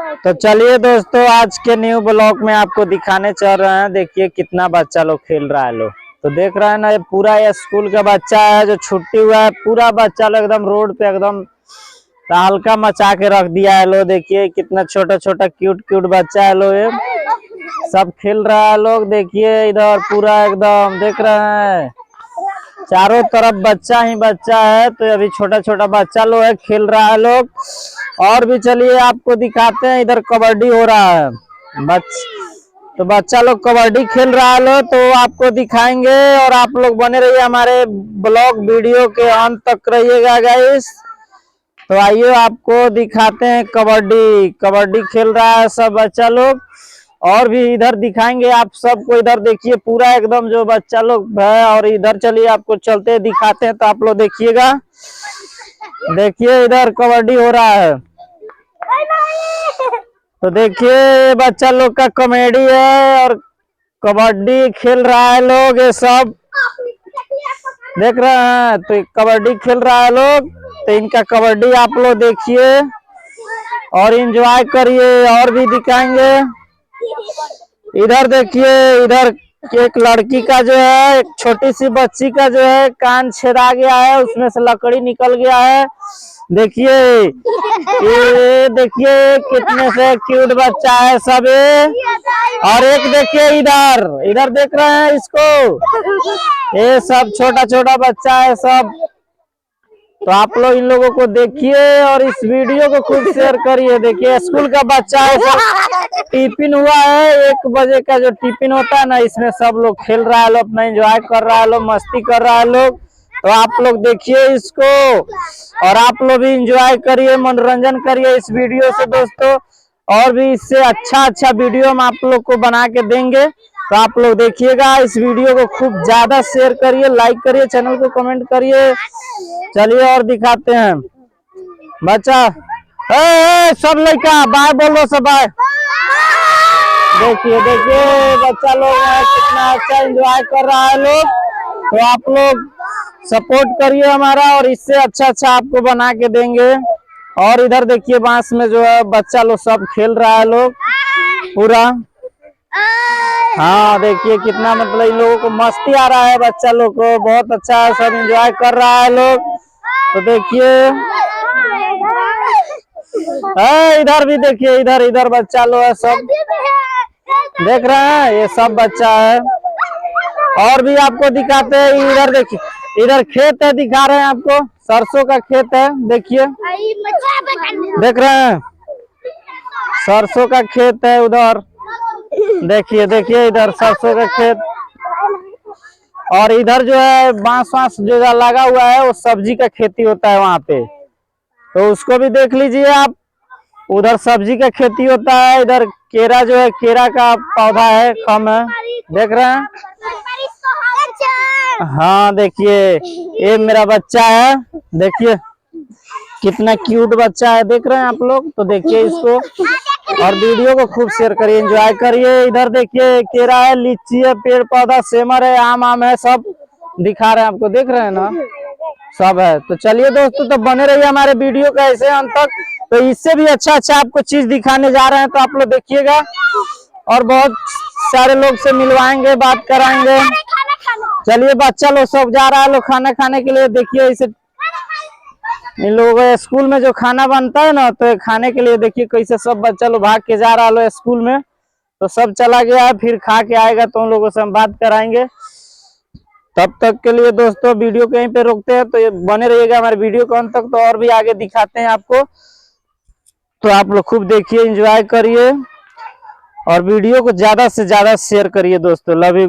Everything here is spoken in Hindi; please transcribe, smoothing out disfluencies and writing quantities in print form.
तो चलिए दोस्तों, आज के न्यू ब्लॉग में आपको दिखाने चल रहे हैं। देखिए कितना बच्चा लोग खेल रहा है। लोग तो देख रहे हैं ना, ये पूरा ये स्कूल का बच्चा है जो छुट्टी हुआ है। पूरा बच्चा लोग एकदम रोड पे एकदम तहलका मचा के रख दिया है। लोग देखिए कितना छोटा छोटा क्यूट क्यूट बच्चा है। लोग ये सब खेल रहा है। लोग देखिए इधर पूरा एकदम देख रहे हैं, चारों तरफ बच्चा ही बच्चा है। तो अभी छोटा छोटा बच्चा लोग है, खेल रहा है लोग। और भी चलिए आपको दिखाते हैं, इधर कबड्डी हो रहा है। तो बच्चा लोग कबड्डी खेल रहा है लोग, तो आपको दिखाएंगे। और आप लोग बने रहिए हमारे ब्लॉग वीडियो के अंत तक रहिएगा गाइस। तो आइए आपको दिखाते हैं, कबड्डी खेल रहा है सब बच्चा लोग। और भी इधर दिखाएंगे आप सबको। इधर देखिए पूरा एकदम जो बच्चा लोग है। और इधर चलिए आपको चलते दिखाते हैं, तो आप लोग देखिएगा। देखिए इधर कबड्डी हो रहा है। तो देखिए बच्चा लोग का कॉमेडी है और कबड्डी खेल रहा है लोग। ये सब देख रहे हैं, तो कबड्डी खेल रहा है लोग। तो इनका कबड्डी आप लोग देखिए और एंजॉय करिए। और भी दिखाएंगे। इधर देखिए, इधर एक लड़की का जो है, एक छोटी सी बच्ची का जो है कान छेदा गया है, उसमें से लकड़ी निकल गया है। देखिए ये देखिए कितने से क्यूट बच्चा है सब ये। और एक देखिए इधर देख रहे हैं इसको, ये सब छोटा छोटा बच्चा है सब। तो आप लोग इन लोगों को देखिए और इस वीडियो को खूब शेयर करिए। देखिए स्कूल का बच्चा है, सब टिफिन हुआ है, 1 बजे का जो टिफिन होता है ना, इसमें सब लोग खेल रहा है, लोग अपना एंजॉय कर रहा है, लोग मस्ती कर रहा है लोग। तो आप लोग देखिए इसको और आप लोग भी एंजॉय करिए, मनोरंजन करिए इस वीडियो से दोस्तों। और भी इससे अच्छा वीडियो हम आप लोग को बना के देंगे। तो आप लोग देखिएगा, इस वीडियो को खूब ज्यादा शेयर करिए, लाइक करिए, चैनल को कमेंट करिए। चलिए और दिखाते हैं बच्चा। सब लड़का बाय बोल दो, सब बाय। देखिए बच्चा लोग कितना अच्छा एंजॉय कर रहा है लोग। तो आप लोग सपोर्ट करिए हमारा, और इससे अच्छा आपको बना के देंगे। और इधर देखिए बांस में जो है बच्चा लोग सब खेल रहा है लोग पूरा। हाँ देखिए कितना मतलब इन लोगों को मस्ती आ रहा है, बच्चा लोग को बहुत अच्छा सब एंजॉय कर रहा है लोग। तो देखिए इधर भी देखिए, इधर बच्चा लोग है सब देख रहे हैं, ये सब बच्चा है। और भी आपको दिखाते हैं, इधर देखिए, इधर खेत है, दिखा रहे हैं आपको, सरसों का खेत है। देखिए देख रहे हैं, सरसों का खेत है उधर। देखिए इधर सरसों का खेत। और इधर जो है बांस जो लगा हुआ है, वो सब्जी का खेती होता है वहां पे, तो उसको भी देख लीजिए आप। उधर सब्जी का खेती होता है। इधर केरा जो है, केरा का पौधा है, खम है, देख रहे हैं। हाँ देखिए ये मेरा बच्चा है, देखिए कितना क्यूट बच्चा है, देख रहे हैं आप लोग। तो देखिए इसको और वीडियो को खूब शेयर करिए, एंजॉय करिए। इधर देखिए केरा है, लीची है, पेड़ पौधा, सेमर है, आम है, सब दिखा रहे हैं आपको, देख रहे हैं ना, सब है। तो चलिए दोस्तों, तो बने रहिए हमारे वीडियो का ऐसे अंत तक। तो इससे भी अच्छा आपको चीज दिखाने जा रहे हैं, तो आप लोग देखिएगा। और बहुत सारे लोग से मिलवाएंगे, बात कराएंगे। चलिए बच्चा लोग सब जा रहा है लोग खाना खाने के लिए। देखिए इसे इन लोगों के स्कूल में जो खाना बनता है ना, तो खाने के लिए देखिए कैसे सब बच्चा लोग भाग के जा रहा है स्कूल में। तो सब चला गया है, फिर खा के आएगा तो उन लोगों से हम बात कराएंगे। तब तक के लिए दोस्तों वीडियो को यहीं पे रोकते हैं। तो ये बने रहिएगा हमारे वीडियो को अंत तक, तो और भी आगे दिखाते हैं आपको। तो आप लोग खूब देखिए, एंजॉय करिए और वीडियो को ज्यादा से ज्यादा शेयर करिए दोस्तों। Love you.